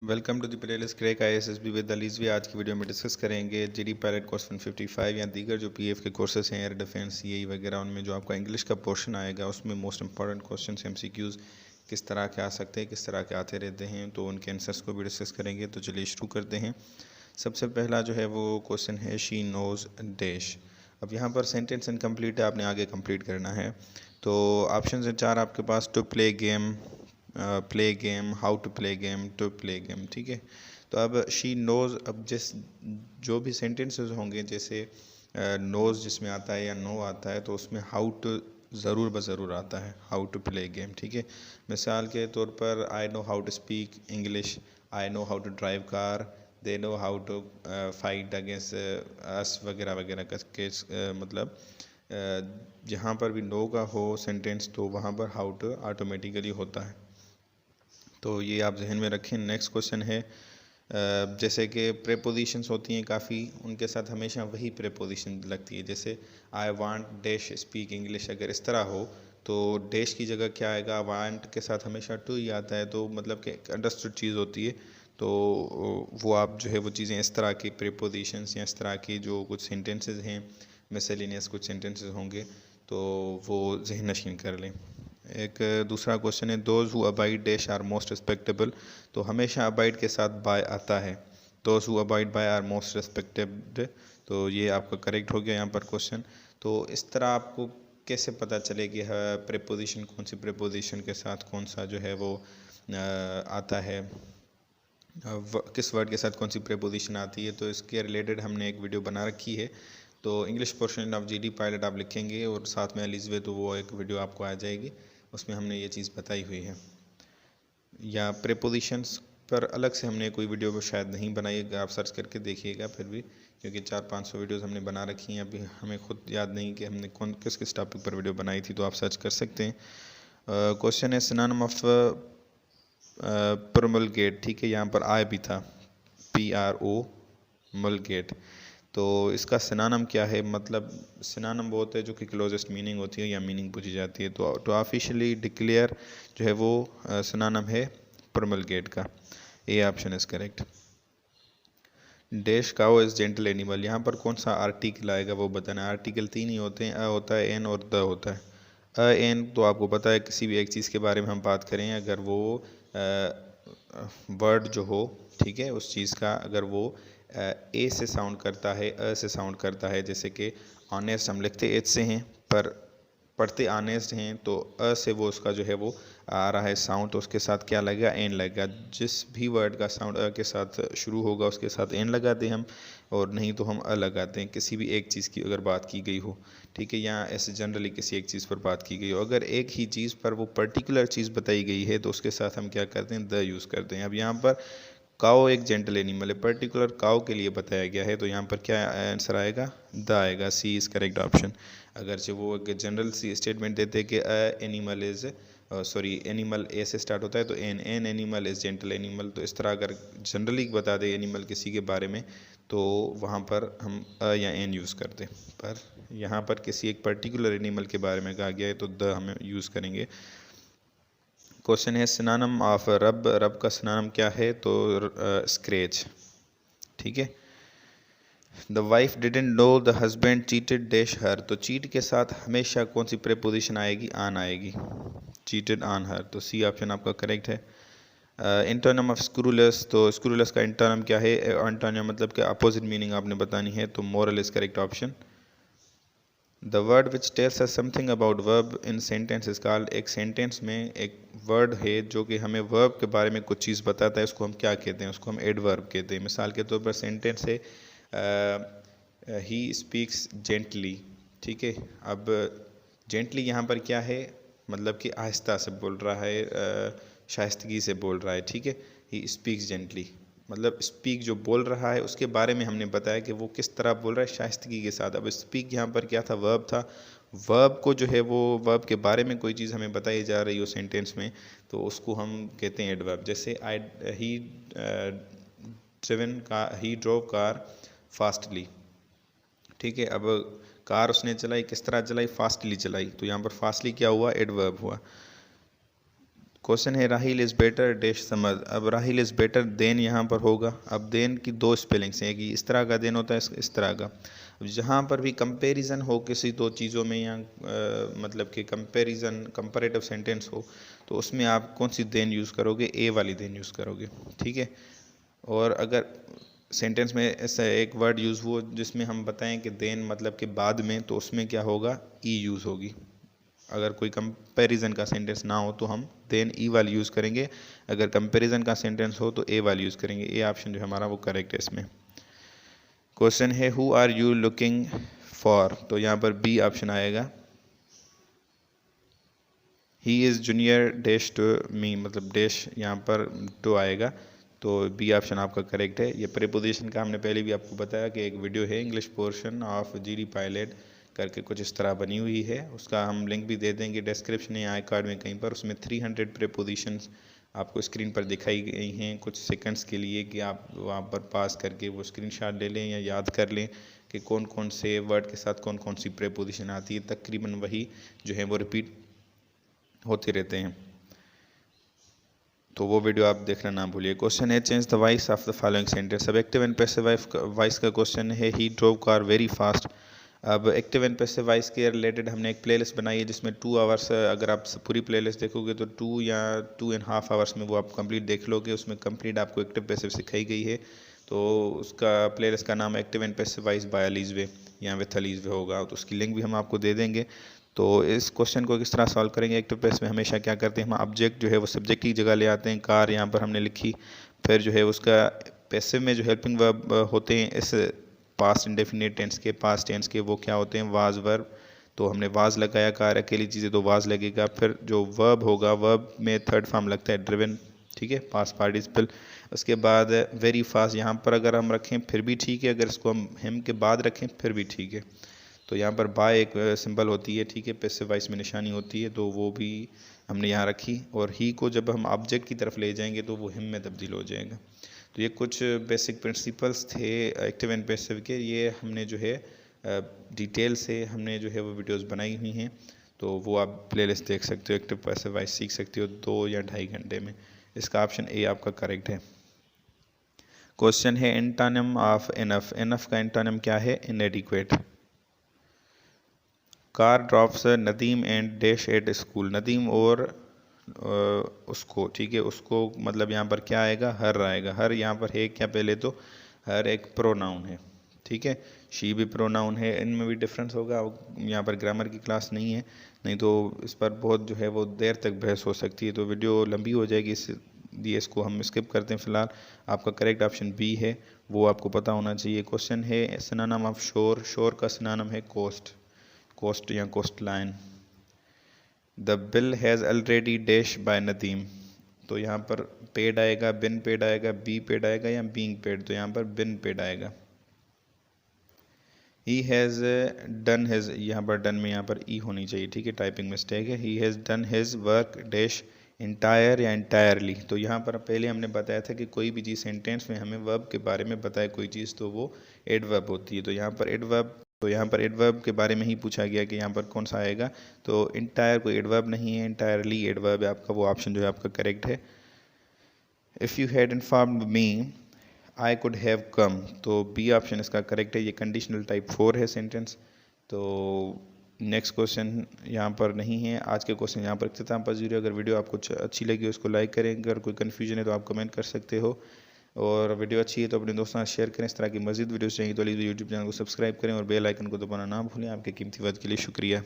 Welcome to the playlist crack ISSB with अलीज़। आज की वीडियो में डिस्कस करेंगे GD पायलट कोर्स 155 या दीगर जो PF के कोर्सेज हैं एयर डिफेंस CAE वगैरह, उनमें जो आपका इंग्लिश का पोर्शन आएगा उसमें मोस्ट इंपॉर्टेंट क्वेश्चन MCQs किस तरह के आ सकते हैं, किस तरह के आते रहते हैं, तो उनके आंसर्स को भी डिस्कस करेंगे। तो चलिए शुरू करते हैं। सबसे पहला जो है वो क्वेश्चन है शी नोज डैश। अब यहाँ पर सेंटेंस इनकम्प्लीट है, आपने आगे कंप्लीट करना है। तो ऑप्शन है 4 आपके पास। To play game, play game, how to play game, to play game. ठीक है, तो अब शी नोज़, अब जो भी सेंटेंसेस होंगे, जैसे नोज़ जिसमें आता है या नो आता है, तो उसमें हाउ टू ज़रूर ज़रूर आता है, हाउ टू प्ले गेम। ठीक है, मिसाल के तौर पर I know how to speak English, I know how to drive car, they know how to fight against us वगैरह वगैरह करके मतलब जहाँ पर भी नो का हो सेंटेंस तो वहाँ पर हाउ टू ऑटोमेटिकली होता है। तो ये आप जहन में रखें। नेक्स्ट क्वेश्चन है जैसे कि प्रेपोजिशंस होती हैं काफ़ी, उनके साथ हमेशा वही प्रेपोजिशन लगती है। जैसे I want dash speak English, अगर इस तरह हो तो डैश की जगह क्या आएगा, वांट के साथ हमेशा टू ही आता है, तो मतलब कि अंडरस्टूड चीज़ होती है। तो वो आप जो है वो चीज़ें इस तरह की प्रेपोजिशंस या इस तरह की जो कुछ सेंटेंसेस हैं, मिसलेनियस कुछ सेंटेंसेस होंगे, तो वो जहन नशीन कर लें। एक दूसरा क्वेश्चन है those who abide dash are most respectable. तो हमेशा अबाइड के साथ बाय आता है, those who abide by are most respected. तो ये आपका करेक्ट हो गया यहाँ पर क्वेश्चन। तो इस तरह आपको कैसे पता चले कि प्रेपोजिशन कौन सी प्रेपोजिशन के साथ कौन सा जो है वो आता है, किस वर्ड के साथ कौन सी प्रेपोजिशन आती है, तो इसके रिलेटेड हमने एक वीडियो बना रखी है। तो English portion of GD pilot आप लिखेंगे और साथ में एलिजबे, तो वो एक वीडियो आपको आ जाएगी, उसमें हमने ये चीज़ बताई हुई है। या प्रेपोजिशंस पर अलग से हमने कोई वीडियो शायद नहीं बनाई, आप सर्च करके देखिएगा फिर भी, क्योंकि 400-500 वीडियोज़ हमने बना रखी हैं। अभी हमें खुद याद नहीं कि हमने कौन किस टॉपिक पर वीडियो बनाई थी, तो आप सर्च कर सकते हैं। क्वेश्चन है सिनोनिम ऑफ प्रोमलगेट। ठीक है, यहाँ पर आय भी था, PRO मलगेट। तो इसका सिनोनिम क्या है, मतलब सिनोनिम वो होता है जो कि क्लोजेस्ट मीनिंग होती है या मीनिंग पूछी जाती है। तो ऑफिशियली डिक्लेयर जो है वो सिनोनिम है प्रोमलगेट का। A option is correct. Dash cow is gentle animal, यहाँ पर कौन सा आर्टिकल आएगा वो बताना। आर्टिकल 3 ही होते हैं, अ होता है, एन और द होता है। अ एन तो आपको पता है, किसी भी एक चीज़ के बारे में हम बात करें, अगर वो वर्ड जो हो, ठीक है, उस चीज़ का अगर वो ए से साउंड करता है, अ से साउंड करता है, जैसे कि ऑनेस्ट हम लिखते एच से हैं पर पढ़ते ऑनेस्ट हैं, तो अ से वो उसका जो है वो आ रहा है साउंड, तो उसके साथ क्या लगेगा, एन लगेगा। जिस भी वर्ड का साउंड अ के साथ शुरू होगा उसके साथ एन लगाते हैं हम, और नहीं तो हम अ लगाते हैं, किसी भी एक चीज़ की अगर बात की गई हो। ठीक है, या ऐसे जनरली किसी एक चीज़ पर बात की गई हो, अगर एक ही चीज़ पर वो पर्टिकुलर चीज़ बताई गई है तो उसके साथ हम क्या करते हैं, द यूज़ करते हैं। अब यहाँ पर काओ एक जेंटल एनिमल है, पर्टिकुलर काओ के लिए बताया गया है, तो यहाँ पर क्या आंसर आएगा, द आएगा। सी इज़ करेक्ट ऑप्शन। अगर से वो एक जनरल सी स्टेटमेंट देते कि एनिमल इज़ सॉरी एनिमल ए से स्टार्ट होता है, तो an animal is gentle animal, तो इस तरह अगर जनरली बता दे एनिमल किसी के बारे में, तो वहाँ पर हम अ या एन यूज़ करते। पर यहाँ पर किसी एक पर्टिकुलर एनिमल के बारे में कहा गया है, तो द हमें यूज़ करेंगे। क्वेश्चन है सिनोनिम ऑफ रब, रब का सिनोनिम क्या है, तो स्क्रैच। ठीक है, the wife didn't know the husband cheated dash her, तो चीट के साथ हमेशा कौन सी प्रेपोजिशन आएगी, आन आएगी, चीटेड ऑन हर, तो सी ऑप्शन आपका करेक्ट है। एंटोनिम ऑफ स्क्रूलेस, तो स्क्रूलेस का एंटोनिम क्या है, एंटोनिम मतलब कि अपोजिट मीनिंग आपने बतानी है, तो moral is correct option. The word which tells us something about verb in sentence is called, एक सेंटेंस में एक वर्ड है जो कि हमें वर्ब के बारे में कुछ चीज़ बताता है, उसको हम क्या कहते हैं, उसको हम एडवर्ब कहते हैं। मिसाल के तौर पर सेंटेंस है ही स्पीक्स जेंटली। ठीक है, अब जेंटली यहाँ पर क्या है, मतलब कि आहिस्ता से बोल रहा है, शाइस्तगी से बोल रहा है। ठीक है, ही स्पीक्स जेंटली, मतलब स्पीक जो बोल रहा है उसके बारे में हमने बताया कि वो किस तरह बोल रहा है, शाइस्तगी के साथ। अब स्पीक यहाँ पर क्या था, वर्ब था। वर्ब को जो है वो वर्ब के बारे में कोई चीज़ हमें बताई जा रही हो सेंटेंस में, तो उसको हम कहते हैं एडवर्ब। जैसे ही ही ड्रोव कार फास्टली। ठीक है, अब कार उसने चलाई, किस तरह चलाई, फास्टली चलाई, तो यहाँ पर फास्टली क्या हुआ, एडवर्ब हुआ। क्वेश्चन है राहिल इज़ बेटर डैश समझ। अब राहिल इज़ बेटर देन यहाँ पर होगा। अब देन की दो स्पेलिंग्स हैं, कि इस तरह का देन होता है, इस तरह का। जहाँ पर भी कंपैरिजन हो किसी दो चीज़ों में, या मतलब कि कंपैरिजन कंपैरेटिव सेंटेंस हो, तो उसमें आप कौन सी देन यूज़ करोगे? ए वाली देन यूज़ करोगे, ठीक है। और अगर सेंटेंस में ऐसा एक वर्ड यूज़ हो जिसमें हम बताएं कि देन मतलब कि बाद में, तो उसमें क्या होगा? ई यूज़ होगी। अगर कोई कंपैरिजन का सेंटेंस ना हो तो हम देन ई वाली यूज़ करेंगे, अगर कंपैरिजन का सेंटेंस हो तो ए वाली यूज़ करेंगे। ए ऑप्शन जो हमारा वो करेक्ट है इसमें। क्वेश्चन है who are you looking for, तो यहाँ पर बी ऑप्शन आएगा। He is junior dash to me, मतलब डैश यहाँ पर टू आएगा, तो बी ऑप्शन आपका करेक्ट है। ये प्रीपोजिशन का हमने पहले भी आपको बताया कि एक वीडियो है English portion of GD pilot करके, कुछ इस तरह बनी हुई है। उसका हम लिंक भी दे देंगे डिस्क्रिप्शन या आई कार्ड में कहीं पर। उसमें 300 प्रीपोजिशंस आपको स्क्रीन पर दिखाई गई हैं कुछ सेकंड्स के लिए, कि आप वहाँ पर पास करके वो स्क्रीनशॉट ले लें या याद कर लें कि कौन कौन से वर्ड के साथ कौन कौन सी प्रीपोजिशन आती है। तकरीबन वही जो है वो रिपीट होते रहते हैं, तो वो वीडियो आप देखना ना भूलिए। क्वेश्चन है change the voice of the following sentence. अब एक्टिव एंड पैसिव वॉइस का क्वेश्चन है ही ड्रोव कार वेरी फास्ट। अब एक्टिव एंड पैसिव वॉइस के रिलेटेड हमने एक प्लेलिस्ट बनाई है जिसमें 2 आवर्स, अगर आप पूरी प्लेलिस्ट देखोगे तो 2 या 2.5 आवर्स में वो आप कंप्लीट देख लोगे। उसमें कंप्लीट आपको एक्टिव पैसिव सिखाई गई है। तो उसका प्लेलिस्ट का नाम active and passive voice by लीजवे या विथ लीजवे होगा, तो उसकी लिंक भी हम आपको दे देंगे। तो इस क्वेश्चन को किस तरह सॉल्व करेंगे? एक्टिव पैसिव में हमेशा क्या करते हैं हम, ऑब्जेक्ट जो है वो सब्जेक्ट की जगह ले आते हैं। कार यहाँ पर हमने लिखी, फिर जो है उसका पैसिव में जो हेल्पिंग वर्ब होते हैं इस पास्ट इंडेफिनिट टेंस के, पास्ट टेंस के, वो क्या होते हैं? Was verb. तो हमने वाज लगाया, कार अकेली चीज़ें तो वाज लगेगा। फिर जो वर्ब होगा, वर्ब में थर्ड फॉर्म लगता है ड्रिवन, ठीक है, पास्ट पार्टिसिपल। उसके बाद वेरी फास्ट, यहाँ पर अगर हम रखें फिर भी ठीक है, अगर इसको हम हिम के बाद रखें फिर भी ठीक है। तो यहाँ पर बाय एक सिंबल होती है, ठीक है, पैसिव वॉइस में निशानी होती है, तो वो भी हमने यहाँ रखी। और ही को जब हम ऑब्जेक्ट की तरफ ले जाएंगे तो वो हिम में तब्दील हो जाएगा। तो ये कुछ बेसिक प्रिंसिपल्स थे एक्टिव एंड पैसिव के, ये हमने जो है डिटेल से हमने जो है वो वीडियोस बनाई हुई हैं, तो वो आप प्लेलिस्ट देख सकते हो। एक्टिव पैसिव वॉइस सीख सकते हो 2 या 2.5 घंटे में। इसका ऑप्शन ए आपका करेक्ट है। क्वेश्चन है एंटोनिम ऑफ इनफ। इनफ का एंटोनिम क्या है? इनएडिक्वेट। Car drops Nadeem and dash at school. Nadeem और उसको, ठीक है, उसको मतलब यहाँ पर क्या आएगा? हर आएगा। हर यहाँ पर है क्या? पहले तो हर एक प्रोनाउन है, ठीक है, शी भी प्रोनाउन है। इनमें भी डिफरेंस होगा, यहाँ पर ग्रामर की क्लास नहीं है, नहीं तो इस पर बहुत जो है वो देर तक बहस हो सकती है, तो वीडियो लंबी हो जाएगी, इसलिए इसको हम स्किप करते हैं फिलहाल। आपका करेक्ट ऑप्शन बी है, वो आपको पता होना चाहिए। क्वेश्चन है सिनोनिम ऑफ शोर। शोर का सिनोनिम है कोस्ट, कोस्ट या coast line. The bill has already dash by Nadeem, तो यहाँ पर पेड आएगा, बिन पेड आएगा, बी पेड आएगा या बीइंग पेड, तो यहाँ पर बिन पेड आएगा। ही हैज़ डन हिज, यहाँ पर डन में यहाँ पर ई होनी चाहिए, ठीक है, टाइपिंग मिस्टेक है। He has done his work dash entire या इंटायरली, तो यहाँ पर पहले हमने बताया था कि कोई भी चीज़ सेंटेंस में हमें वर्ब के बारे में बताए कोई चीज़, तो वो एडवर्ब होती है। तो यहाँ पर एडवर्ब के बारे में ही पूछा गया कि यहाँ पर कौन सा आएगा, तो इंटायर कोई एडवर्ब नहीं है, इंटायरली एडवर्ब है आपका, वो ऑप्शन जो है आपका करेक्ट है। If you had informed me I could have come, तो बी ऑप्शन इसका करेक्ट है। ये कंडीशनल टाइप 4 है सेंटेंस। तो नेक्स्ट क्वेश्चन यहाँ पर नहीं है। आज के क्वेश्चन यहाँ पर इख्तिताम पजीर है। अगर वीडियो आपको अच्छी लगी हो उसको लाइक करें, अगर कोई कन्फ्यूजन है तो आप कमेंट कर सकते हो, और वीडियो अच्छी है तो अपने दोस्तों के साथ शेयर करें। इस तरह की मज़ीद वीडियोस चाहिए तो यूट्यूब चैनल को सब्सक्राइब करें और बेल आइकन को दबाना ना भूलें। आपके कीमती वक्त के लिए शुक्रिया।